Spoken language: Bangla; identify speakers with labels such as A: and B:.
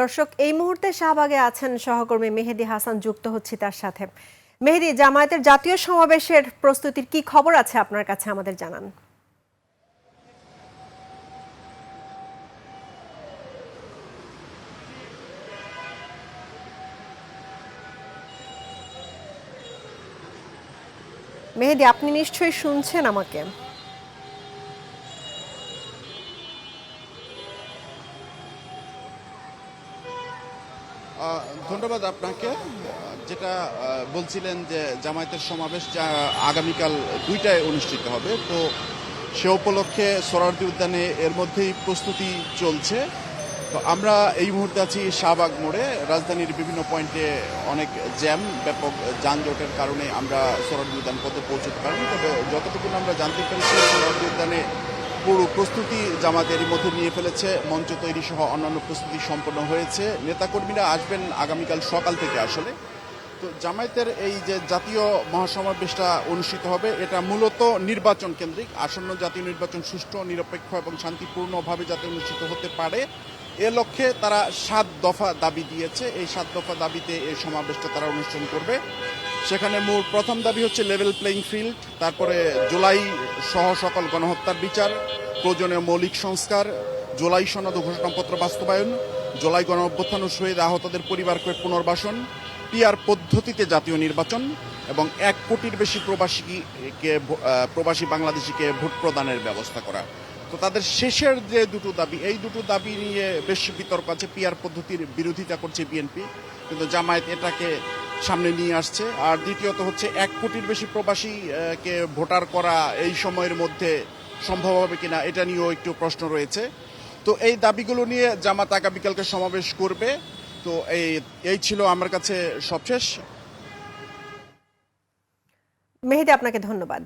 A: দর্শক এই মুহূর্তে শাহবাগে আছেন সহকর্মী মেহেদী হাসান, যুক্ত হচ্ছি তার সাথে। মেহেদী, জামায়াতের জাতীয় সমাবেশের প্রস্তুতির কি খবর আছে আপনার কাছে, আমাদের জানান। মেহেদী, আপনি নিশ্চয়ই শুনছেন আমাকে?
B: ধন্যবাদ আপনাকে। যেটা বলছিলেন যে জামায়াতের সমাবেশ যা আগামীকাল ২টায় অনুষ্ঠিত হবে, তো সে উপলক্ষে সোহরাওয়ার্দী উদ্যানে এর মধ্যেই প্রস্তুতি চলছে। তো আমরা এই মুহূর্তে আছি শাহবাগ মোড়ে। রাজধানীর বিভিন্ন পয়েন্টে অনেক জ্যাম, ব্যাপক যানজটের কারণে আমরা সোহরাওয়ার্দী উদ্যান পর্যন্ত পৌঁছতে পারিনি। তবে যতটুকু আমরা জানতে পেরেছি, সোহরাওয়ার্দী উদ্যানে পুরো প্রস্তুতি জামাত এরই মধ্যে নিয়ে ফেলেছে। মঞ্চ তৈরি সহ অন্যান্য প্রস্তুতি সম্পন্ন হয়েছে। নেতাকর্মীরা আসবেন আগামীকাল সকাল থেকে। আসলে তো জামায়াতের এই যে জাতীয় মহাসমাবেশটা অনুষ্ঠিত হবে, এটা মূলত নির্বাচন কেন্দ্রিক। আসন্ন জাতীয় নির্বাচন সুষ্ঠু, নিরপেক্ষ এবং শান্তিপূর্ণভাবে যাতে অনুষ্ঠিত হতে পারে, এ লক্ষ্যে তারা ৭ দফা দাবি দিয়েছে। এই ৭ দফা দাবিতে এই সমাবেশটা তারা অনুষ্ঠান করবে। সেখানে মূল প্রথম দাবি হচ্ছে লেভেল প্লেইং ফিল্ড, তারপরে জুলাই সহ সকল গণহত্যার বিচার, প্রয়োজনীয় মৌলিক সংস্কার, জুলাই সনদ ও ঘোষণাপত্র বাস্তবায়ন, জুলাই গণ অভ্যুত্থান ও শহীদ আহতদের পরিবারকে পুনর্বাসন, পিআর পদ্ধতিতে জাতীয় নির্বাচন এবং ১ কোটির বেশি প্রবাসী বাংলাদেশিকে ভোট প্রদানের ব্যবস্থা করা। তো তাদের শেষের যে দুটো দাবি, এই দুটো দাবি নিয়ে বেশ বিতর্ক আছে। পিআর পদ্ধতির বিরোধিতা করছে বিএনপি, কিন্তু জামায়াত এটাকে সামনে নিয়ে আসছে। আর দ্বিতীয়ত হচ্ছে ১ কোটির বেশি প্রবাসীকে ভোটার করা এই সময়ের মধ্যে সম্ভব হবে কিনা, এটা নিয়েও একটু প্রশ্ন রয়েছে। তো এই দাবিগুলো নিয়ে জামাত আগামীকালকে সমাবেশ করবে। তো এই ছিল আমার কাছে সবশেষ।
A: মেহেদী, আপনাকে ধন্যবাদ।